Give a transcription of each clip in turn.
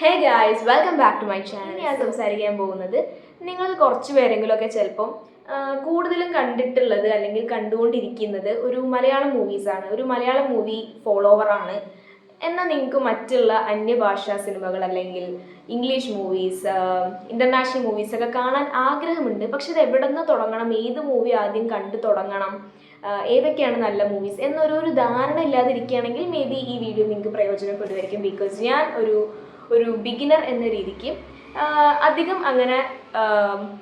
Hey guys, welcome back to my channel. ഞാൻ സംസാരിക്കാൻ പോകുന്നത് നിങ്ങൾ കുറച്ച് പേരെങ്കിലുമൊക്കെ ചിലപ്പം കൂടുതലും കണ്ടിട്ടുള്ളത് അല്ലെങ്കിൽ കണ്ടുകൊണ്ടിരിക്കുന്നത് ഒരു മലയാളം മൂവീസാണ്, ഒരു മലയാളം മൂവി ഫോളോവറാണ്. എന്നാൽ നിങ്ങൾക്ക് മറ്റുള്ള അന്യഭാഷാ സിനിമകൾ അല്ലെങ്കിൽ ഇംഗ്ലീഷ് മൂവീസ്, ഇൻ്റർനാഷണൽ മൂവീസൊക്കെ കാണാൻ ആഗ്രഹമുണ്ട്. പക്ഷെ ഇത് എവിടെ നിന്ന് തുടങ്ങണം, ഏത് മൂവി ആദ്യം കണ്ടു തുടങ്ങണം, ഏതൊക്കെയാണ് നല്ല മൂവീസ് എന്നൊരു ധാരണ ഇല്ലാതിരിക്കുകയാണെങ്കിൽ മേ ബി ഈ വീഡിയോ നിങ്ങൾക്ക് പ്രയോജനപ്പെടുമായിരിക്കും. ബിക്കോസ് ഞാൻ ഒരു ബിഗിനർ എന്ന രീതിക്ക് അധികം അങ്ങനെ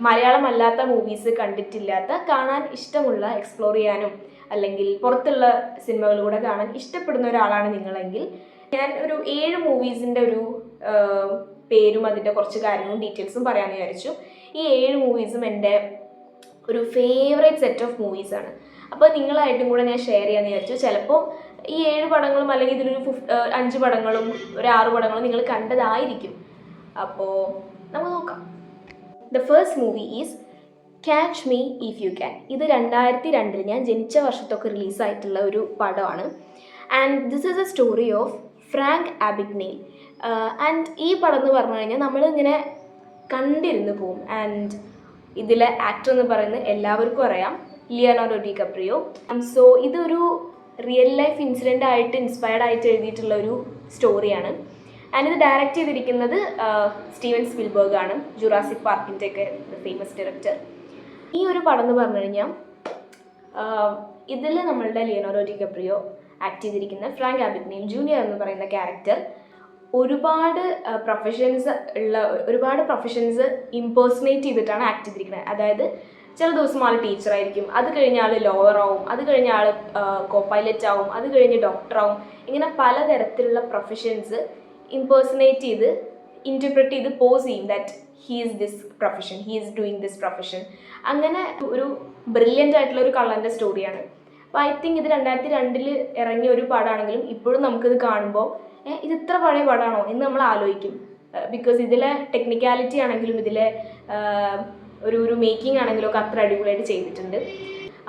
മലയാളം അല്ലാത്ത മൂവീസ് കണ്ടിട്ടില്ലാത്ത, കാണാൻ ഇഷ്ടമുള്ള, എക്സ്പ്ലോർ ചെയ്യാനും അല്ലെങ്കിൽ പുറത്തുള്ള സിനിമകളിലൂടെ കാണാൻ ഇഷ്ടപ്പെടുന്ന ഒരാളാണ് നിങ്ങളെങ്കിൽ ഞാൻ ഒരു 7 മൂവീസിൻ്റെ ഒരു പേരും അതിൻ്റെ കുറച്ച് കാര്യങ്ങളും ഡീറ്റെയിൽസും പറയാമെന്ന് വിചാരിച്ചു. ഈ 7 മൂവീസും എൻ്റെ ഒരു ഫേവറേറ്റ് സെറ്റ് ഓഫ് മൂവീസാണ്. അപ്പോൾ നിങ്ങളായിട്ടും കൂടെ ഞാൻ ഷെയർ ചെയ്യാമെന്ന് വിചാരിച്ചു. ചിലപ്പോൾ ഈ 7 പടങ്ങളും അല്ലെങ്കിൽ ഇതിലൊരു 5 പടങ്ങളും ഒരു 6 പടങ്ങളും നിങ്ങൾ കണ്ടതായിരിക്കും. അപ്പോൾ നമുക്ക് നോക്കാം. The first movie is catch me if you can. ഇത് 2002 ഞാൻ ജനിച്ച വർഷത്തൊക്കെ റിലീസായിട്ടുള്ള ഒരു പടമാണ്. And this is a story of Frank Abagnale. ആൻഡ് ഈ പടം എന്ന് പറഞ്ഞു കഴിഞ്ഞാൽ നമ്മളിങ്ങനെ കണ്ടിരുന്ന് പോവും. ആൻഡ് ഇതിലെ ആക്ടർ എന്ന് പറയുന്നത് എല്ലാവർക്കും അറിയാം, ലിയോണാർഡോ ഡികാപ്രിയോ. സോ ഇതൊരു റിയൽ ലൈഫ് ഇൻസിഡൻ്റ് ആയിട്ട് ഇൻസ്പയർഡ് ആയിട്ട് എഴുതിയിട്ടുള്ള ഒരു സ്റ്റോറിയാണ്. ആൻഡ് ഇത് ഡയറക്റ്റ് ചെയ്തിരിക്കുന്നത് സ്റ്റീവൻ സ്പിൽബർഗ് ആണ്, ജുറാസിക് പാർക്കിൻ്റെ ഒക്കെ ഫേമസ് ഡയറക്ടർ. ഈ ഒരു പടം എന്ന് പറഞ്ഞു കഴിഞ്ഞാൽ ഇതിൽ നമ്മളുടെ ലിയോണാർഡോ ഡികാപ്രിയോ ആക്ട് ചെയ്തിരിക്കുന്ന ഫ്രാങ്ക് ആബിഗ്നെയിൽ ജൂനിയർ എന്ന് പറയുന്ന ക്യാരക്ടർ ഒരുപാട് പ്രൊഫഷൻസ് ഇംപേഴ്സണേറ്റ് ചെയ്തിട്ടാണ് ആക്ട് ചെയ്തിരിക്കുന്നത്. അതായത് ചില ദിവസം ആൾ ടീച്ചറായിരിക്കും, അത് കഴിഞ്ഞ ആൾ ലോയറാവും, അത് കഴിഞ്ഞ ആൾ കോ പൈലറ്റ് ആവും, അത് കഴിഞ്ഞ് ഡോക്ടറാവും. ഇങ്ങനെ പലതരത്തിലുള്ള പ്രൊഫഷൻസ് ഇംപേഴ്സണേറ്റ് ചെയ്ത് ഇൻറ്റർപ്രറ്റ് ചെയ്ത് പോസ് ചെയ്യും that he is this profession, he is doing this profession. അങ്ങനെ ഒരു ബ്രില്യൻ്റ് ആയിട്ടുള്ള ഒരു കള്ളൻ്റെ സ്റ്റോറിയാണ്. അപ്പോൾ ഐ തിങ്ക് ഇത് 2002 ഇറങ്ങിയ ഒരു പടമാണെങ്കിലും ഇപ്പോഴും നമുക്കിത് കാണുമ്പോൾ ഇത് ഇത്ര പഴയ പടമാണോ എന്ന് നമ്മൾ ആലോചിക്കും. ബിക്കോസ് ഇതിലെ ടെക്നിക്കാലിറ്റി ആണെങ്കിലും ഇതിലെ ഒരു മേക്കിംഗ് ആണെങ്കിലും ഒക്കെ അത്ര അടിപൊളിയായിട്ട് ചെയ്തിട്ടുണ്ട്.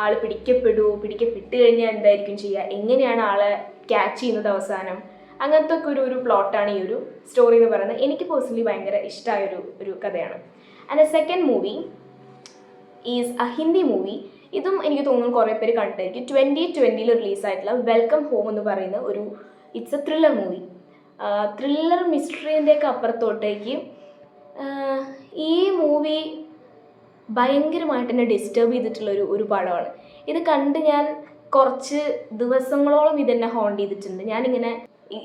ആൾ പിടിക്കപ്പെട്ട് കഴിഞ്ഞാൽ എന്തായിരിക്കും ചെയ്യുക, എങ്ങനെയാണ് ആളെ ക്യാച്ച് ചെയ്യുന്നത് അവസാനം, അങ്ങനത്തെ ഒക്കെ ഒരു പ്ലോട്ടാണ് ഈ ഒരു സ്റ്റോറി എന്ന് പറയുന്നത്. എനിക്ക് പേഴ്സണലി ഭയങ്കര ഇഷ്ടമായ ഒരു കഥയാണ്. And second movie is A Hindi movie. ഇതും എനിക്ക് തോന്നുന്നു കുറേ പേര് കണ്ടിട്ടായിരിക്കും. 2020 റിലീസായിട്ടുള്ള വെൽക്കം ഹോം എന്ന് പറയുന്ന it's a thriller movie. Thriller മിസ്റ്ററിൻ്റെയൊക്കെ അപ്പുറത്തോട്ടേക്ക് ഈ മൂവി ഭയങ്കരമായിട്ട് എന്നെ ഡിസ്റ്റർബ് ചെയ്തിട്ടുള്ള ഒരു പടമാണ്. ഇത് കണ്ട് ഞാൻ കുറച്ച് ദിവസങ്ങളോളം ഇതെന്നെ ഹോണ്ട് ചെയ്തിട്ടുണ്ട്. ഞാനിങ്ങനെ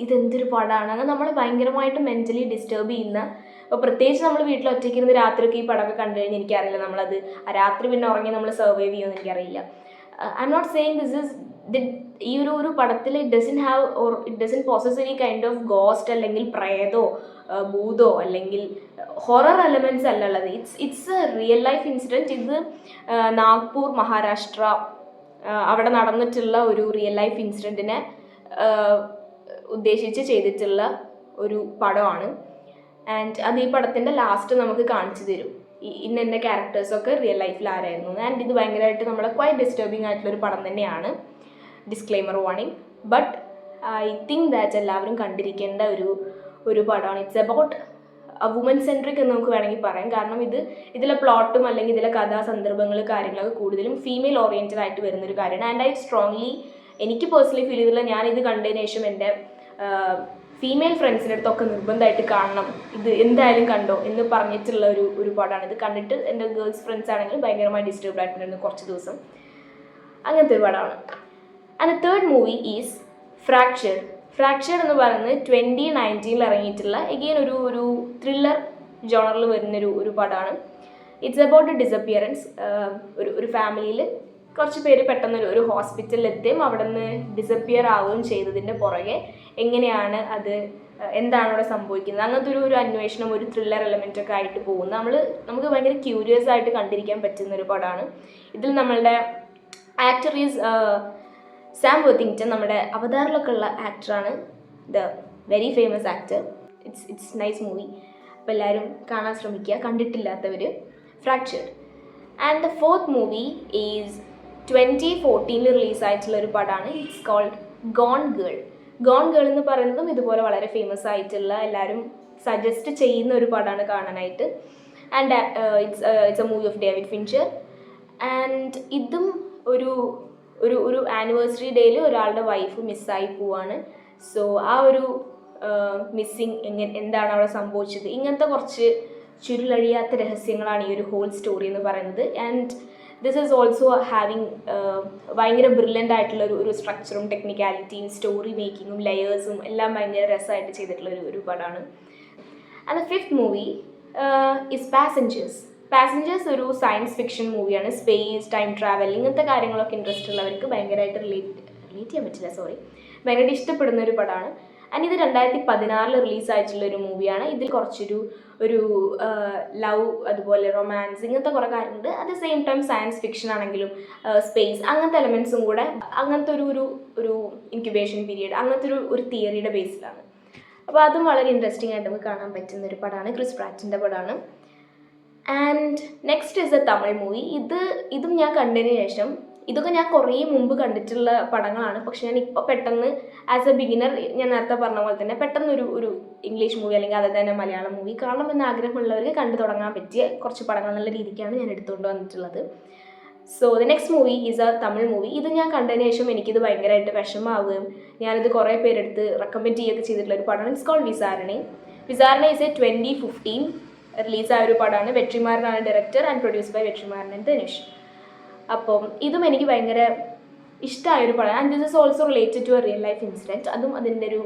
ഇതെന്തൊരു പടമാണ്, അങ്ങനെ നമ്മളെ ഭയങ്കരമായിട്ട് മെൻ്റലി ഡിസ്റ്റർബ് ചെയ്യുന്ന, അപ്പോൾ പ്രത്യേകിച്ച് നമ്മൾ വീട്ടിൽ ഒറ്റയ്ക്കിരുന്ന് രാത്രിയൊക്കെ ഈ പടമൊക്കെ കണ്ടു കഴിഞ്ഞാൽ എനിക്കറിയില്ല നമ്മളത് രാത്രി പിന്നെ ഉറങ്ങി നമ്മൾ സർവൈവ് ചെയ്യുമെന്ന് എനിക്കറിയില്ല. I'm not saying this is ഈ ഒരു പടത്തിൽ it doesn't possess any kind of ghost അല്ലെങ്കിൽ പ്രേതോ ഭൂതോ അല്ലെങ്കിൽ ഹൊറർ എലമെൻറ്റ്സ് അല്ല ഉള്ളത്. It's a real life incident. ഇത് നാഗ്പൂർ മഹാരാഷ്ട്ര അവിടെ നടന്നിട്ടുള്ള ഒരു റിയൽ ലൈഫ് ഇൻസിഡൻറ്റിനെ ഉദ്ദേശിച്ച് ചെയ്തിട്ടുള്ള ഒരു പടമാണ്. ആൻഡ് അത് ഈ പടത്തിൻ്റെ ലാസ്റ്റ് നമുക്ക് കാണിച്ചു തരും ഇന്ന ക്യാരക്ടേഴ്സൊക്കെ റിയൽ ലൈഫിൽ ആരായിരുന്നു. ആൻഡ് ഇത് ഭയങ്കരമായിട്ട് നമ്മളെ ക്വൈറ്റ് ഡിസ്റ്റർബിങ് ആയിട്ടുള്ളൊരു പടം തന്നെയാണ്. Disclaimer warning. But I think that എല്ലാവരും കണ്ടിരിക്കേണ്ട ഒരു പടമാണ്. ഇറ്റ്സ് അബൌട്ട് വുമൻ സെൻട്രിക് എന്ന് നമുക്ക് വേണമെങ്കിൽ പറയാം. കാരണം ഇതിലെ പ്ലോട്ടും അല്ലെങ്കിൽ ഇതിലെ കഥാസന്ദർഭങ്ങൾ കാര്യങ്ങളൊക്കെ കൂടുതലും ഫീമെയിൽ ഓറിയൻറ്റഡ് ആയിട്ട് വരുന്നൊരു കാര്യമാണ്. ആൻഡ് ഐ സ്ട്രോങ്ലി, എനിക്ക് പേഴ്സണലി ഫീൽ ചെയ്തിട്ടുള്ള, ഞാനിത് കണ്ടതിന് ശേഷം എൻ്റെ ഫീമെയിൽ ഫ്രണ്ട്സിൻ്റെ അടുത്തൊക്കെ നിർബന്ധമായിട്ട് കാണണം, ഇത് എന്തായാലും കണ്ടോ എന്ന് പറഞ്ഞിട്ടുള്ള ഒരു പടമാണ്. ഇത് കണ്ടിട്ട് എൻ്റെ ഗേൾസ് ഫ്രണ്ട്സ് ആണെങ്കിലും ഭയങ്കരമായി ഡിസ്റ്റർബ് ആയിട്ടുണ്ടായിരുന്നു കുറച്ച് ദിവസം. അങ്ങനത്തെ ഒരു പടമാണ്. And third movie is fractured എന്ന് പറയുന്നത് 2019 ഇറങ്ങിയിട്ടുള്ള എഗെയിൻ ഒരു ത്രില്ലർ ജോണറിൽ വരുന്നൊരു പടമാണ്. It's about disappearance. ഒരു ഫാമിലിയിൽ കുറച്ച് പേര് പെട്ടെന്ന് ഒരു ഹോസ്പിറ്റലിൽ എത്തുകയും അവിടെ നിന്ന് ഡിസപ്പിയർ ആവുകയും ചെയ്തതിൻ്റെ പുറകെ എങ്ങനെയാണ് എന്താണ് അവിടെ സംഭവിക്കുന്നത്, അങ്ങനത്തെ ഒരു അന്വേഷണം, ഒരു ത്രില്ലർ എലമെൻ്റ് ഒക്കെ ആയിട്ട് പോകുന്ന നമുക്ക് ഭയങ്കര ക്യൂരിയസ് ആയിട്ട് കണ്ടിരിക്കാൻ പറ്റുന്ന ഒരു പടമാണ്. ഇതിൽ നമ്മളുടെ ആക്ടർ ഈസ് സാം വർത്തിങ്ടൺ. നമ്മുടെ അവതാറിലൊക്കെ ഉള്ള ആക്ടറാണ്, the very famous actor. It's nice movie. അപ്പോൾ എല്ലാവരും കാണാൻ ശ്രമിക്കുക കണ്ടിട്ടില്ലാത്തവർ. Fractured. And the fourth movie is 2014 റിലീസായിട്ടുള്ള ഒരു പടമാണ്. ഇറ്റ്സ് കോൾഡ് ഗോൺ ഗേൾ എന്ന് പറയുന്നതും ഇതുപോലെ വളരെ ഫേമസ് ആയിട്ടുള്ള, എല്ലാവരും സജസ്റ്റ് ചെയ്യുന്ന ഒരു പടമാണ് കാണാനായിട്ട്. And it's A movie of David Fincher. And ഇതും ഒരു ഒരു ഒരു ആനിവേഴ്സറി ഡേയിൽ ഒരാളുടെ വൈഫ് മിസ്സായി പോവാണ്. സോ ആ ഒരു മിസ്സിങ് എന്താണ് അവിടെ സംഭവിച്ചത്, ഇങ്ങനത്തെ കുറച്ച് ചുരുളഴിയാത്ത രഹസ്യങ്ങളാണ് ഈ ഒരു ഹോൾ സ്റ്റോറി എന്ന് പറയുന്നത്. And this is also having ഭയങ്കര ബ്രില്യൻ്റ് ആയിട്ടുള്ള ഒരു സ്ട്രക്ചറും ടെക്നിക്കാലിറ്റിയും സ്റ്റോറി മേക്കിങ്ങും ലെയേഴ്സും എല്ലാം ഭയങ്കര രസമായിട്ട് ചെയ്തിട്ടുള്ള ഒരു പടമാണ്. And the fifth movie is passengers ഒരു സയൻസ് ഫിക്ഷൻ മൂവിയാണ്. സ്പേസ്, ടൈം ട്രാവൽ ഇങ്ങനത്തെ കാര്യങ്ങളൊക്കെ ഇൻട്രസ്റ്റ് ഉള്ളവർക്ക് ഭയങ്കരമായിട്ട് റിലേറ്റ് ചെയ്യാൻ പറ്റില്ല, ഭയങ്കരമായിട്ട് ഇഷ്ടപ്പെടുന്ന ഒരു പടമാണ്. ആൻഡ് ഇത് 2016 റിലീസായിട്ടുള്ള ഒരു മൂവിയാണ്. ഇതിൽ കുറച്ചൊരു ലവ്, അതുപോലെ റൊമാൻസ്, ഇങ്ങനത്തെ കുറേ കാര്യങ്ങളുണ്ട്. At the same time science fiction ആണെങ്കിലും സ്പേസ് അങ്ങനത്തെ എലമെൻസും കൂടെ, അങ്ങനത്തെ ഒരു ഇൻക്യുബേഷൻ പീരീഡ്, അങ്ങനത്തെ ഒരു തിയറിയുടെ ബേസിലാണ്. അപ്പോൾ അതും വളരെ ഇൻട്രസ്റ്റിംഗ് ആയിട്ട് നമുക്ക് കാണാൻ പറ്റുന്ന ഒരു പടമാണ്. ക്രിസ് പ്രാറ്റിൻ്റെ പടമാണ്. And next is A Tamil movie. ഇതും ഞാൻ കണ്ടതിന് ശേഷം, ഇതൊക്കെ ഞാൻ കുറേ മുമ്പ് കണ്ടിട്ടുള്ള പടങ്ങളാണ്. പക്ഷെ ഞാൻ ഇപ്പോൾ പെട്ടെന്ന് ആസ് എ ബിഗിനർ, ഞാൻ നേരത്തെ പറഞ്ഞ പോലെ തന്നെ പെട്ടെന്ന് ഒരു ഇംഗ്ലീഷ് മൂവി അല്ലെങ്കിൽ അത് തന്നെ മലയാളം മൂവി കാണണമെന്ന് ആഗ്രഹമുള്ളവർക്ക് കണ്ടു തുടങ്ങാൻ പറ്റിയ കുറച്ച് പടങ്ങൾ എന്നുള്ള രീതിക്കാണ് ഞാൻ എടുത്തുകൊണ്ട് വന്നിട്ടുള്ളത്. So the next movie is A Tamil movie. ഇത് ഞാൻ കണ്ടതിന് ശേഷം എനിക്കിത് ഭയങ്കരമായിട്ട് വിഷമമാവുകയും ഞാനിത് കുറേ പേരെടുത്ത് റെക്കമെൻഡ് ചെയ്യുകയൊക്കെ ചെയ്തിട്ടുള്ള ഒരു പടമാണ്. It's called Visaranai is a 2015 റിലീസായ ഒരു പടമാണ്. വെട്രിമാരനാണ് director and produce by Vetrimaaran and Dhanush. അപ്പം ഇതും എനിക്ക് ഭയങ്കര ഇഷ്ടമായൊരു പടമാണ്. And this is also related to a real life incident. അതും അതിൻ്റെ ഒരു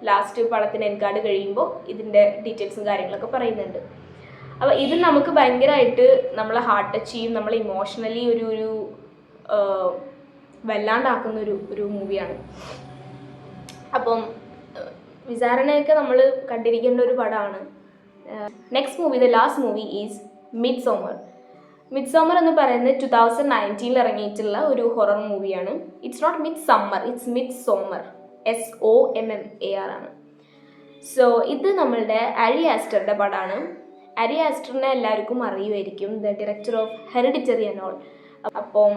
ലാസ്റ്റ് പടത്തിന് എൻകാർഡ് കഴിയുമ്പോൾ ഇതിൻ്റെ ഡീറ്റെയിൽസും കാര്യങ്ങളൊക്കെ പറയുന്നുണ്ട്. അപ്പോൾ ഇത് നമുക്ക് ഭയങ്കരമായിട്ട് നമ്മളെ ഹാർട്ട് ടച്ച് ചെയ്യും, നമ്മളെ ഇമോഷണലി ഒരു വല്ലാണ്ടാക്കുന്ന ഒരു മൂവിയാണ്. അപ്പം വിചാരണയൊക്കെ നമ്മൾ കണ്ടിരിക്കേണ്ട ഒരു പടമാണ്. Next movie, the last movie is Midsommar എന്ന് പറയുന്നത് 2019 ഇറങ്ങിയിട്ടുള്ള ഒരു ഹൊറർ മൂവിയാണ്. It's not midsummer, it's Midsommar, SOMMAR ആണ്. സോ ഇത് നമ്മളുടെ അരി ആസ്റ്ററുടെ പടമാണ്. അരി ആസ്റ്ററിനെ എല്ലാവർക്കും അറിയുമായിരിക്കും, the director of Hereditary and all. അപ്പം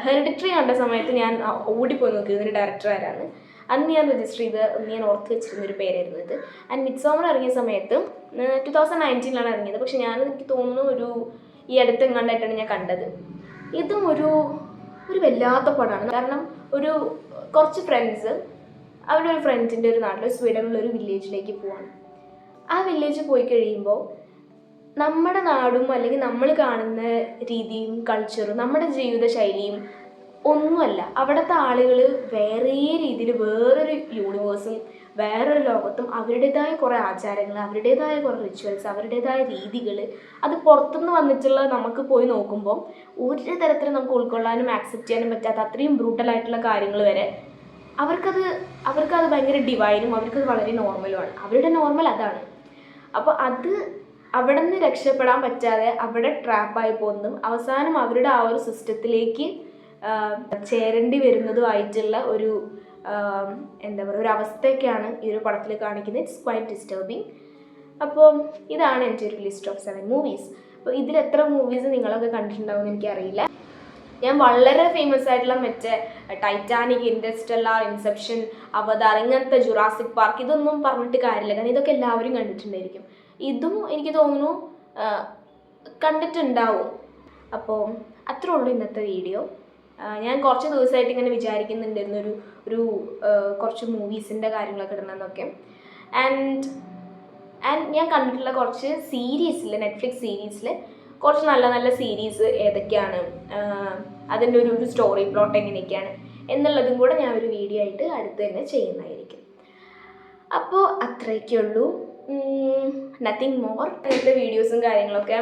ഹെറിഡിറ്ററി കണ്ട സമയത്ത് ഞാൻ ഓടിപ്പോയി നോക്കി ഇതിൻ്റെ ഡയറക്ടർ ആരാണ്. അന്ന് ഞാൻ രജിസ്റ്റർ ചെയ്ത് ഞാൻ ഓർത്ത് വെച്ചിരുന്നൊരു പേരായിരുന്നു ഇത്. ആൻഡ് മിഡ്സോമർ ഇറങ്ങിയ സമയത്ത് 2019 ഇറങ്ങിയത്. പക്ഷെ എനിക്ക് തോന്നുന്നു ഈ അടുത്തെങ്ങാണ്ടായിട്ടാണ് ഞാൻ കണ്ടത്. ഇതും ഒരു വല്ലാത്ത പടമാണ്. കാരണം കുറച്ച് ഫ്രണ്ട്സ് അവരുടെ ഒരു ഫ്രണ്ട്സിൻ്റെ ഒരു നാട്ടിൽ സ്വീഡനിലുള്ള ഒരു വില്ലേജിലേക്ക് പോവാണ്. ആ വില്ലേജ് പോയി കഴിയുമ്പോൾ നമ്മുടെ നാടും അല്ലെങ്കിൽ നമ്മൾ കാണുന്ന രീതിയും കൾച്ചറും നമ്മുടെ ജീവിതശൈലിയും ഒന്നുമല്ല. അവിടുത്തെ ആളുകൾ വേറെ രീതിയിൽ വേറൊരു യൂണിവേഴ്സും വേറൊരു ലോകത്തും അവരുടേതായ കുറേ ആചാരങ്ങൾ, അവരുടേതായ കുറേ റിച്വൽസ്, അവരുടേതായ രീതികൾ, അത് പുറത്തുനിന്ന് വന്നിട്ടുള്ള നമുക്ക് പോയി നോക്കുമ്പോൾ ഒരു തരത്തിൽ നമുക്ക് ഉൾക്കൊള്ളാനും ആക്സെപ്റ്റ് ചെയ്യാനും പറ്റാത്ത അത്രയും ബ്രൂട്ടലായിട്ടുള്ള കാര്യങ്ങൾ വരെ അവർക്കത് ഭയങ്കര ഡിവൈനും അവർക്കത് വളരെ നോർമലുമാണ്. അവരുടെ നോർമൽ അതാണ്. അപ്പോൾ അവിടെ നിന്ന് രക്ഷപ്പെടാൻ പറ്റാതെ അവിടെ ട്രാപ്പായി പോകുന്നതും അവസാനം അവരുടെ ആ ഒരു സിസ്റ്റത്തിലേക്ക് ചേരേണ്ടി വരുന്നതുമായിട്ടുള്ള ഒരു ഒരു അവസ്ഥയൊക്കെയാണ് ഈ ഒരു പടത്തിൽ കാണിക്കുന്നത്. It's quite disturbing. അപ്പോൾ ഇതാണ് എൻ്റെ ഒരു ലിസ്റ്റ് ഓഫ് 7 മൂവീസ്. അപ്പോൾ ഇതിൽ എത്ര മൂവീസ് നിങ്ങളൊക്കെ കണ്ടിട്ടുണ്ടാവുമെന്ന് എനിക്കറിയില്ല. ഞാൻ വളരെ ഫേമസ് ആയിട്ടുള്ള മറ്റേ ടൈറ്റാനിക്, ഇൻറ്റർസ്റ്റെല്ലാർ, ഇൻസെപ്ഷൻ, അവതാർ, ഇങ്ങനത്തെ ജുറാസിക് പാർക്ക്, ഇതൊന്നും പറഞ്ഞിട്ട് കാര്യമില്ല. കാരണം ഇതൊക്കെ എല്ലാവരും കണ്ടിട്ടുണ്ടായിരിക്കും. ഇതും എനിക്ക് തോന്നുന്നു കണ്ടിട്ടുണ്ടാവും. അപ്പോൾ അത്രേ ഉള്ളൂ ഇന്നത്തെ വീഡിയോ. ഞാൻ കുറച്ച് ദിവസമായിട്ട് ഇങ്ങനെ വിചാരിക്കുന്നുണ്ടായിരുന്നു കുറച്ച് മൂവീസിൻ്റെ കാര്യങ്ങളൊക്കെ ഇടണമെന്നൊക്കെ. ആൻഡ് ഞാൻ കണ്ടിട്ടുള്ള കുറച്ച് സീരീസിൽ, നെറ്റ്ഫ്ലിക്സ് സീരീസിൽ കുറച്ച് നല്ല നല്ല സീരീസ് ഏതൊക്കെയാണ്, അതിൻ്റെ ഒരു സ്റ്റോറി പ്ലോട്ട് എങ്ങനെയൊക്കെയാണ് എന്നുള്ളതും കൂടെ ഞാൻ ഒരു വീഡിയോ ആയിട്ട് അടുത്ത് തന്നെ ചെയ്യുന്നതായിരിക്കും. അപ്പോൾ അത്രയൊക്കെയുള്ളൂ, നത്തിങ് മോർ. അങ്ങനത്തെ വീഡിയോസും കാര്യങ്ങളൊക്കെ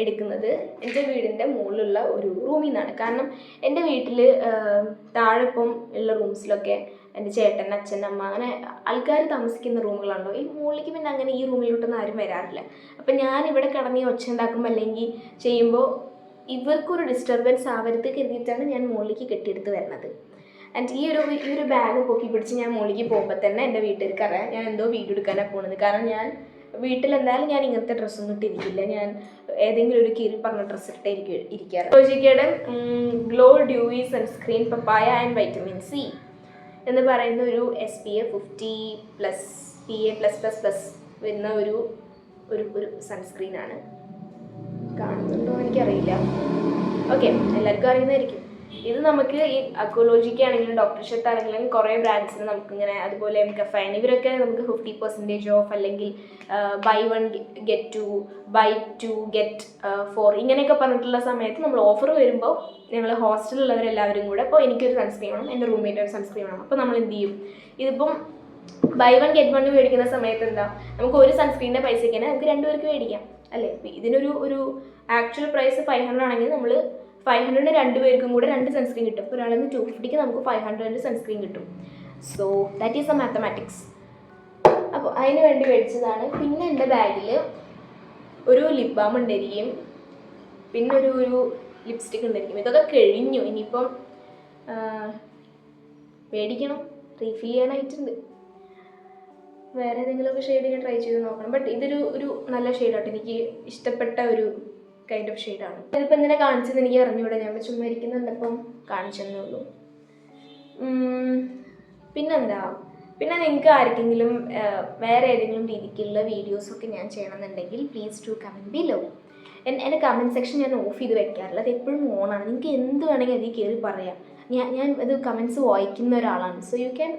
എടുക്കുന്നത് എൻ്റെ വീടിൻ്റെ മുകളിലുള്ള ഒരു റൂമിൽ നിന്നാണ്. കാരണം എൻ്റെ വീട്ടിൽ താഴെ ഇപ്പം ഉള്ള റൂംസിലൊക്കെ എൻ്റെ ചേട്ടൻ, അച്ഛൻ, അമ്മ അങ്ങനെ ആൾക്കാർ താമസിക്കുന്ന റൂമുകളാണല്ലോ. ഈ മുകളിലേക്ക് പിന്നെ അങ്ങനെ ഈ റൂമിലോട്ടൊന്നും ആരും വരാറില്ല. അപ്പം ഞാൻ ഇവിടെ കിടന്ന് ഒച്ച ഉണ്ടാക്കുമ്പോൾ അല്ലെങ്കിൽ ചെയ്യുമ്പോൾ ഇവർക്കൊരു ഡിസ്റ്റർബൻസ് ആവരുത് കരുതിയിട്ടാണ് ഞാൻ മുകളിലേക്ക് കെട്ടിയെടുത്ത് വരുന്നത്. ആൻഡ് ഈ ഒരു ബാഗ് പൊക്കി പിടിച്ച് ഞാൻ മുകളിലേക്ക് പോകുമ്പോൾ തന്നെ എൻ്റെ വീട്ടുകാർക്ക് അറിയാം ഞാൻ എന്തോ വീഡിയോ എടുക്കാനാണ് പോകുന്നത്. കാരണം ഞാൻ വീട്ടിലെന്തായാലും ഞാൻ ഇങ്ങനത്തെ ഡ്രസ്സൊന്നും ഇട്ടിരിക്കില്ല. ഞാൻ ഏതെങ്കിലും ഒരു കീറി പറഞ്ഞ ഡ്രസ്സ് ഇട്ടായിരിക്കും ഇരിക്കാറ്. റോജിക്കയുടെ glow dewy sunscreen papaya and vitamin C എന്ന് പറയുന്ന ഒരു SPF 50+ PA+++ വരുന്ന ഒരു ഒരു ഒരു സൺസ്ക്രീനാണ്. കാണുന്നുണ്ടോ എനിക്കറിയില്ല. ഓക്കെ, എല്ലാവർക്കും അറിയുന്നതായിരിക്കും. ഇത് നമുക്ക് ഈ അക്വോളജിക്ക് ആണെങ്കിലും ഡോക്ടർ ഷെത്ത് ആണെങ്കിലും കുറേ ബ്രാൻഡ്സിന് നമുക്കിങ്ങനെ, അതുപോലെ കഫൈൻ, ഇവരൊക്കെ നമുക്ക് 50% ഓഫ് അല്ലെങ്കിൽ buy 1 get 2, buy 2 get 4 ഇങ്ങനെയൊക്കെ പറഞ്ഞിട്ടുള്ള സമയത്ത് നമ്മൾ ഓഫർ വരുമ്പോൾ ഞങ്ങൾ ഹോസ്റ്റലിലുള്ളവരെല്ലാവരും കൂടെ, അപ്പോൾ എനിക്കൊരു സൺസ്ക്രീൻ വേണം, എൻ്റെ റൂംമേറ്റ് ഒരു സൺസ്ക്രീൻ വേണം, അപ്പോൾ നമ്മൾ എന്ത് ചെയ്യും, ഇതിപ്പം buy 1 get 1 മേടിക്കുന്ന സമയത്ത് എന്താ, നമുക്ക് ഒരു സൺസ്ക്രീനിൻ്റെ പൈസയ്ക്ക് തന്നെ നമുക്ക് 2 പേർക്ക് മേടിക്കാം അല്ലേ. ഇതിനൊരു ആക്ച്വൽ പ്രൈസ് 500 ആണെങ്കിൽ നമ്മൾ 500 2 പേർക്കും കൂടെ 2 സൺസ്ക്രീൻ കിട്ടും. ഇപ്പോൾ ഒരാളിൽ നിന്ന് 250 നമുക്ക് 500 സൺസ്ക്രീൻ കിട്ടും. So that is A mathematics. അപ്പോൾ അതിന് വേണ്ടി മേടിച്ചതാണ്. പിന്നെ എൻ്റെ ബാഗിൽ ഒരു ലിപ് ബാം ഉണ്ടായിരിക്കും, പിന്നെ ഒരു ലിപ്സ്റ്റിക് ഉണ്ടായിരിക്കും. ഇതൊക്കെ കഴിഞ്ഞു, ഇനിയിപ്പം മേടിക്കണം, റീഫിൽ ചെയ്യാനായിട്ടുണ്ട്. വേറെ ഏതെങ്കിലുമൊക്കെ ഷെയ്ഡ് ഞാൻ ട്രൈ ചെയ്ത് നോക്കണം. ബട്ട് ഇതൊരു നല്ല ഷെയ്ഡാട്ടോ, എനിക്ക് ഇഷ്ടപ്പെട്ട ഒരു കൈൻഡ് ഓഫ് ഷെയ്ഡാണ്. ഇതിപ്പോൾ എന്തിനാ കാണിച്ചതെന്ന് എനിക്ക് അറിഞ്ഞൂടെ, ഞാൻ ചുമ്മാ ഇരിക്കുന്നുണ്ടപ്പം കാണിച്ചെന്നേ ഉള്ളൂ. പിന്നെന്താ, പിന്നെ നിങ്ങൾക്ക് ആർക്കെങ്കിലും വേറെ ഏതെങ്കിലും രീതിക്കുള്ള വീഡിയോസൊക്കെ ഞാൻ ചെയ്യണമെന്നുണ്ടെങ്കിൽ പ്ലീസ് ടു കമൻറ്റ് ബിലോ. എൻ്റെ കമൻറ്റ് സെക്ഷൻ ഞാൻ ഓഫ് ചെയ്ത് വെക്കാറില്ല, അത് എപ്പോഴും ഓണാണ്. നിങ്ങൾക്ക് എന്ത് വേണമെങ്കിൽ അതിൽ കയറി പറയാം. ഞാൻ ഇത് കമൻറ്റ്സ് വായിക്കുന്ന ഒരാളാണ്. So you can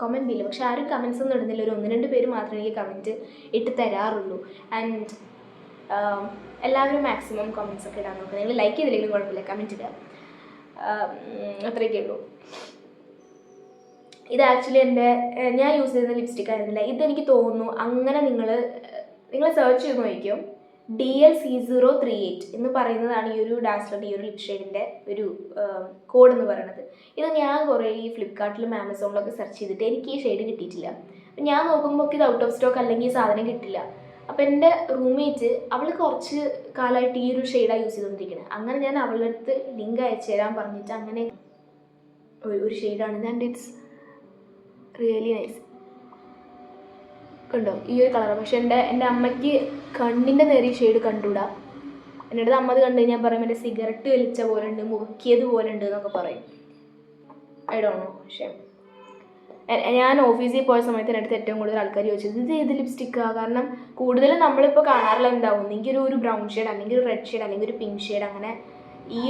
comment below. പക്ഷെ ആരും കമൻറ്റ്സ് ഒന്നും ഇടുന്നില്ല, ഒരു 1-2 പേര് മാത്രമേ എനിക്ക് കമൻറ്റ് ഇട്ട് തരാറുള്ളൂ. ആൻഡ് എല്ലാവരും മാക്സിമം കമൻറ്റ്സ് ഒക്കെ ഇടാൻ നോക്കുക. നിങ്ങൾ ലൈക്ക് ചെയ്തില്ലെങ്കിലും കുഴപ്പമില്ല, കമൻറ്റ് ഇടുക, അത്രയൊക്കെ ഉള്ളൂ. ഇത് ആക്ച്വലി ഞാൻ യൂസ് ചെയ്യുന്ന ലിപ്സ്റ്റിക് ആയിരുന്നില്ല. ഇതെനിക്ക് തോന്നുന്നു അങ്ങനെ നിങ്ങൾ സെർച്ച് ചെയ്ത് നോക്കിയോ, DL-C038 എന്ന് പറയുന്നതാണ് ഈ ഒരു ഡാസ്ലറിൻ്റെ ഈ ഒരു ലിപ് ഷെയ്ഡിൻ്റെ ഒരു കോഡ് എന്ന് പറയുന്നത്. ഇത് ഞാൻ കുറേ ഈ ഫ്ലിപ്കാർട്ടിലും ആമസോണിലൊക്കെ സെർച്ച് ചെയ്തിട്ട് എനിക്ക് ഈ ഷെയ്ഡ് കിട്ടിയിട്ടില്ല. അപ്പം ഞാൻ നോക്കുമ്പോൾ ഇത് ഔട്ട് ഓഫ് സ്റ്റോക്ക് അല്ലെങ്കിൽ ഈ സാധനം കിട്ടില്ല. അപ്പോൾ എൻ്റെ റൂംമേറ്റ് അവൾ കുറച്ച് കാലമായിട്ട് ഈ ഒരു ഷെയ്ഡാണ് യൂസ് ചെയ്തുകൊണ്ടിരിക്കുന്നത്. അങ്ങനെ ഞാൻ അവളുടെ അടുത്ത് ലിങ്ക് അയച്ചു തരാൻ പറഞ്ഞിട്ട് അങ്ങനെ ഒരു ഷെയ്ഡാണ്. And it's really nice. കണ്ടോ ഈ ഒരു കളർ. പക്ഷെ എൻ്റെ അമ്മയ്ക്ക് കണ്ണിൻ്റെ നേരെ ഈ ഷെയ്ഡ് കണ്ടുകൂടാ. എൻ്റെ അടുത്ത് അമ്മ അത് കണ്ടു കഴിഞ്ഞാൽ പറയും എൻ്റെ സിഗരറ്റ് വലിച്ച പോലെ ഉണ്ട്, മുറുക്കിയത് പോലെ ഉണ്ട് എന്നൊക്കെ പറയും. I don't know. പക്ഷേ ഞാൻ ഓഫീസിൽ പോയ സമയത്ത് എൻ്റെ അടുത്ത് ഏറ്റവും കൂടുതൽ ആൾക്കാർ ചോദിച്ചത് ഇത് ഏത് ലിപ്സ്റ്റിക്കാണ്. കാരണം കൂടുതലും നമ്മളിപ്പോൾ കാണാറില്ല എന്താവും, ഒന്നെങ്കിൽ ഒരു ബ്രൗൺ ഷെയ്ഡ്, അല്ലെങ്കിൽ ഒരു റെഡ് ഷെയ്ഡ്, അല്ലെങ്കിൽ ഒരു പിങ്ക് ഷെയ്ഡ്. അങ്ങനെ ഈ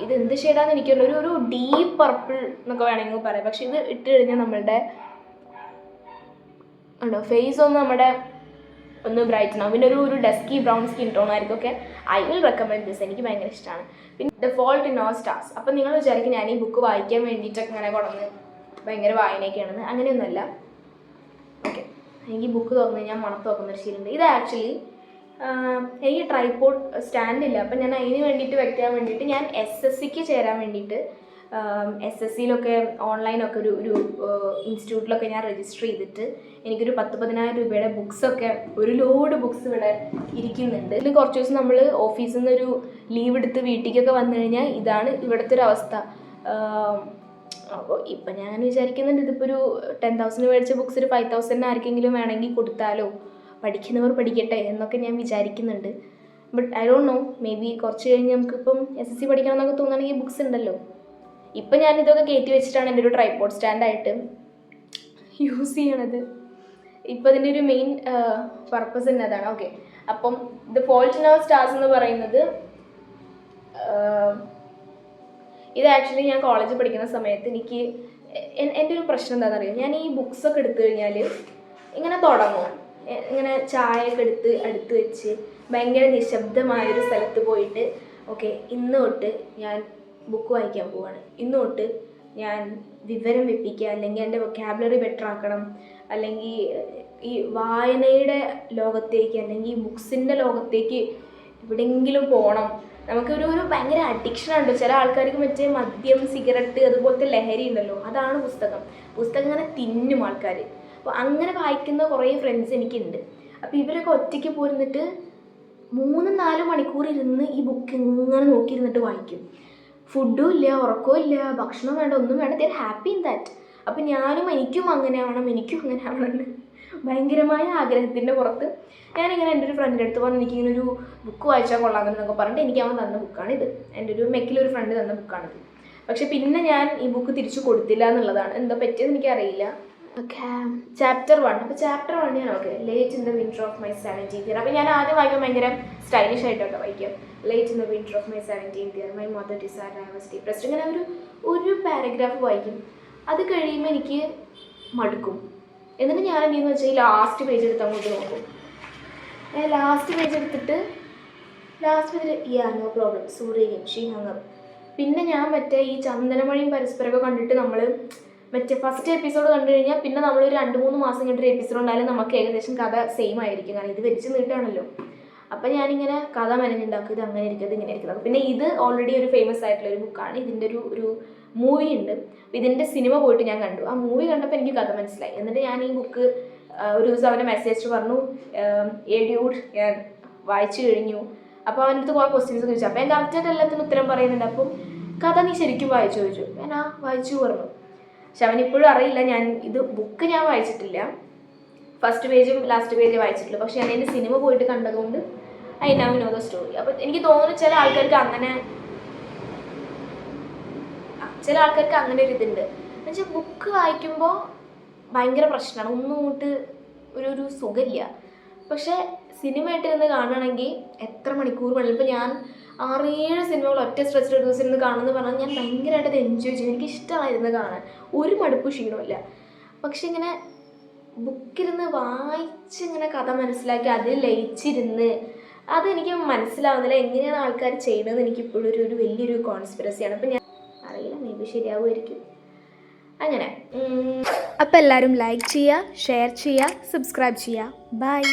ഇത് എന്ത് ഷെയ്ഡാണെന്ന് എനിക്കുള്ള ഒരു ഡീപ്പ് പർപ്പിൾ എന്നൊക്കെ വേണമെങ്കിൽ പറയാം. പക്ഷെ ഇത് ഇട്ട് കഴിഞ്ഞാൽ നമ്മളുടെ ഉണ്ടോ ഫേസ് ഒന്ന് ബ്രൈറ്റൻ ആവും. പിന്നെ ഒരു ഡസ്കി ബ്രൗൺ സ്കിൻ ടോൺ ആയിരിക്കും. ഒക്കെ ഐ വിൽ റെക്കമെൻഡ് ദിസ്, എനിക്ക് ഭയങ്കര ഇഷ്ടമാണ്. പിന്നെ the fault in our stars. അപ്പം നിങ്ങൾ വിചാരിക്കും ഞാൻ ഈ ബുക്ക് വായിക്കാൻ വേണ്ടിയിട്ടൊക്കെ ഇങ്ങനെ കൊണ്ടുവന്ന് ഭയങ്കര വായനയൊക്കെയാണെന്ന്. അങ്ങനെയൊന്നുമല്ല. ഓക്കെ, എനിക്ക് ബുക്ക് തുറന്ന് ഞാൻ മണത്ത് നോക്കുന്നൊരു ശീലമുണ്ട്. ഇത് ആക്ച്വലി എനിക്ക് ട്രൈപോഡ് സ്റ്റാൻഡില്ല, അപ്പം ഞാൻ അതിന് വേണ്ടിയിട്ട് വെക്കാൻ വേണ്ടിയിട്ട് ഞാൻ SSCക്ക് ചേരാൻ വേണ്ടിയിട്ട് SSCയിലൊക്കെ ഓൺലൈനൊക്കെ ഒരു ഇൻസ്റ്റിറ്റ്യൂട്ടിലൊക്കെ ഞാൻ രജിസ്റ്റർ ചെയ്തിട്ട് എനിക്കൊരു 10,000-10,000 രൂപയുടെ ബുക്സൊക്കെ, ഒരു ലോഡ് ബുക്സ് ഇവിടെ ഇരിക്കുന്നുണ്ട്. ഇതിൽ കുറച്ച് ദിവസം നമ്മൾ ഓഫീസിൽ നിന്നൊരു ലീവ് എടുത്ത് വീട്ടിലേക്കൊക്കെ വന്നു കഴിഞ്ഞാൽ ഇതാണ് ഇവിടുത്തെ ഒരു അവസ്ഥ. അപ്പോൾ ഇപ്പം ഞാൻ വിചാരിക്കുന്നുണ്ട് ഇതിപ്പോൾ ഒരു 10,000 മേടിച്ച ബുക്സ് ഒരു 5,000 ആർക്കെങ്കിലും വേണമെങ്കിൽ കൊടുത്താലോ, പഠിക്കുന്നവർ പഠിക്കട്ടെ എന്നൊക്കെ ഞാൻ വിചാരിക്കുന്നുണ്ട്. But I don't know, may be കുറച്ച് കഴിഞ്ഞ് നമുക്കിപ്പം SSC പഠിക്കണം എന്നൊക്കെ തോന്നുകയാണെങ്കിൽ ബുക്സ് ഉണ്ടല്ലോ. ഇപ്പം ഞാനിതൊക്കെ കയറ്റി വെച്ചിട്ടാണ് എൻ്റെ ഒരു ട്രൈപോഡ് സ്റ്റാൻഡായിട്ട് യൂസ് ചെയ്യണത്. ഇപ്പം അതിൻ്റെ ഒരു മെയിൻ പർപ്പസ് തന്നെ അതാണ്. ഓക്കെ, അപ്പം the fault in our stars എന്ന് പറയുന്നത് ഇത് ആക്ച്വലി ഞാൻ കോളേജിൽ പഠിക്കുന്ന സമയത്ത് എനിക്ക് എൻ്റെ ഒരു പ്രശ്നം എന്താണെന്ന് അറിയാം. ഞാൻ ഈ ബുക്സൊക്കെ എടുത്തു കഴിഞ്ഞാൽ ഇങ്ങനെ തുടങ്ങും, ഇങ്ങനെ ചായയൊക്കെ അടുത്ത് വെച്ച് ഭയങ്കര നിശബ്ദമായൊരു സ്ഥലത്ത് പോയിട്ട് ഓക്കെ ഇന്ന് തൊട്ട് ഞാൻ ബുക്ക് വായിക്കാൻ പോവാണ്, ഇന്ന് തൊട്ട് ഞാൻ വിവരം വെപ്പിക്കുക, അല്ലെങ്കിൽ എൻ്റെ വൊക്കാബുലറി ബെറ്റർ ആക്കണം, അല്ലെങ്കിൽ ഈ വായനയുടെ ലോകത്തേക്ക് അല്ലെങ്കിൽ ബുക്സിൻ്റെ ലോകത്തേക്ക് എവിടെയെങ്കിലും പോകണം. നമുക്കൊരു ഭയങ്കര അഡിക്ഷനുണ്ട്. ചില ആൾക്കാർക്ക് മറ്റേ മദ്യം, സിഗരറ്റ്, അതുപോലത്തെ ലഹരി ഉണ്ടല്ലോ, അതാണ് പുസ്തകം. പുസ്തകം ഇങ്ങനെ തിന്നും ആൾക്കാർ. അപ്പോൾ അങ്ങനെ വായിക്കുന്ന കുറേ ഫ്രണ്ട്സ് എനിക്കുണ്ട്. അപ്പോൾ ഇവരൊക്കെ ഒറ്റയ്ക്ക് പോയിരുന്നിട്ട് 3-4 മണിക്കൂർ ഇരുന്ന് ഈ ബുക്ക് ഇങ്ങനെ നോക്കിയിരുന്നിട്ട് വായിക്കും. ഫുഡും ഇല്ല, ഉറക്കവും ഇല്ല, ഭക്ഷണം വേണ്ട, ഒന്നും വേണ്ട, they are happy in that. അപ്പം എനിക്കും അങ്ങനെ ആവണമെന്ന് ഭയങ്കരമായ ആഗ്രഹത്തിൻ്റെ പുറത്ത് ഞാനിങ്ങനെ എൻ്റെ ഒരു ഫ്രണ്ടിൻ്റെ അടുത്ത് പറഞ്ഞ് എനിക്കിങ്ങനെ ഒരു ബുക്ക് വായിച്ചാൽ കൊള്ളാമെന്നൊക്കെ പറഞ്ഞിട്ട് എനിക്ക് അവൻ തന്ന ബുക്കാണിത്. എൻ്റെ ഒരു മെക്കിലൊരു ഫ്രണ്ട് തന്ന ബുക്കാണിത്. പക്ഷെ പിന്നെ ഞാൻ ഈ ബുക്ക് തിരിച്ചു കൊടുത്തില്ല എന്നുള്ളതാണ്. എന്താ പറ്റിയെന്ന് എനിക്കറിയില്ല. Okay, chapter 1. അപ്പോൾ ചാപ്റ്റർ 1 ഞാൻ okay, late in the winter of my 17th year. അപ്പോൾ ഞാൻ ആദ്യം വായിക്കാൻ ഭയങ്കര സ്റ്റൈലിഷ് ആയിട്ടോ വായിക്കാം. Late in the winter of my 17th year my mother decide I was depressed. ഇങ്ങനെ ഒരു പാരഗ്രാഫ് വായിക്കും. അത് കഴിയുമ്പോൾ എനിക്ക് മടുക്കും. എന്നിട്ട് ഞാൻ എന്തെന്ന് വെച്ചാൽ ലാസ്റ്റ് പേജ് എടുത്ത് അങ്ങോട്ട് നോക്കും. ലാസ്റ്റ് പേജ് എടുത്തിട്ട് ലാസ്റ്റ് പേജിൽ നോ പ്രോബ്ലം സൂര്യയും ഷീ ഹങ്ങർ. പിന്നെ ഞാൻ മറ്റേ ഈ ചന്ദനമണിയും പരസ്പരമൊക്കെ കണ്ടിട്ട് നമ്മൾ മറ്റേ ഫസ്റ്റ് എപ്പിസോഡ് കണ്ടു കഴിഞ്ഞാൽ പിന്നെ നമ്മളൊരു 2-3 മാസം കഴിഞ്ഞിട്ട് എപ്പിസോഡ് ഉണ്ടായാലും നമുക്ക് ഏകദേശം കഥ സെയിം ആയിരിക്കും. കാരണം ഇത് വലിച്ചു നീട്ടാണല്ലോ. അപ്പം ഞാനിങ്ങനെ കഥ മെനഞ്ഞുണ്ടാക്കും, ഇത് അങ്ങനെ ഇരിക്കും, ഇത് ഇങ്ങനെ ഇരിക്കുന്നത്. പിന്നെ ഇത് ഓൾറെഡി ഒരു ഫേമസ് ആയിട്ടുള്ള ഒരു ബുക്കാണ്. ഇതിൻ്റെ ഒരു മൂവി ഉണ്ട്. ഇതിൻ്റെ സിനിമ പോയിട്ട് ഞാൻ കണ്ടു. ആ മൂവി കണ്ടപ്പോൾ എനിക്ക് കഥ മനസ്സിലായി. എന്നിട്ട് ഞാൻ ഈ ബുക്ക് ഒരു ദിവസം അവനെ മെസ്സേജ് പറഞ്ഞു, ഡ്യൂഡ് ഞാൻ വായിച്ചു കഴിഞ്ഞു. അപ്പോൾ അവൻ്റെ അടുത്ത് കുറേ ക്വസ്റ്റ്യൻസ് ചോദിച്ചു. അപ്പോൾ ഞാൻ കറക്റ്റായിട്ട് എല്ലാത്തിനും ഉത്തരം പറയുന്നുണ്ട്. അപ്പം കഥ നീ ശരിക്കും വായിച്ചു ചോദിച്ചു. ഞാൻ വായിച്ചു പറഞ്ഞു. പക്ഷെ അവനിപ്പോഴും അറിയില്ല ഞാൻ ബുക്ക് ഞാൻ വായിച്ചിട്ടില്ല. ഫസ്റ്റ് പേജും ലാസ്റ്റ് പേജും വായിച്ചിട്ടില്ല. പക്ഷെ ഞാൻ എൻ്റെ സിനിമ പോയിട്ട് കണ്ടതുകൊണ്ട് I now know the story. അപ്പോൾ എനിക്ക് തോന്നുന്നു ചില ആൾക്കാർക്ക് അങ്ങനെ ഒരു ഇതുണ്ട്. എന്നുവെച്ചാൽ ബുക്ക് വായിക്കുമ്പോൾ ഭയങ്കര പ്രശ്നമാണ്, ഒന്നും ഇങ്ങോട്ട് ഒരു സുഖമില്ല. പക്ഷേ സിനിമയായിട്ട് ഇരുന്ന് കാണുകയാണെങ്കിൽ എത്ര മണിക്കൂർ വേണമെങ്കിലും, ഇപ്പോൾ ഞാൻ 6-7 സിനിമകൾ ഒറ്റ സ്ട്രെച്ചിൽ ഒരു ദിവസം ഇരുന്ന് കാണുമെന്ന് പറഞ്ഞാൽ ഞാൻ ഭയങ്കരമായിട്ട് അത് എൻജോയ് ചെയ്യും. എനിക്ക് ഇഷ്ടമായിരുന്നു കാണാൻ, ഒരു മടുപ്പ് ക്ഷീണമില്ല. പക്ഷെ ഇങ്ങനെ ബുക്കിരുന്ന് വായിച്ചിങ്ങനെ കഥ മനസ്സിലാക്കി അതിൽ ലയിച്ചിരുന്ന് അതെനിക്ക് മനസ്സിലാവുന്നില്ല. എങ്ങനെയാണ് ആൾക്കാർ ചെയ്യണമെന്ന് എനിക്കിപ്പോഴും ഒരു വലിയൊരു കോൺസ്പിറസിയാണ്. അപ്പം ഞാൻ അറിയില്ല, മേ ബി ശരിയാവുമായിരിക്കും. അങ്ങനെ. അപ്പോൾ എല്ലാവരും ലൈക്ക് ചെയ്യുക, ഷെയർ ചെയ്യുക, സബ്സ്ക്രൈബ് ചെയ്യുക. ബൈ.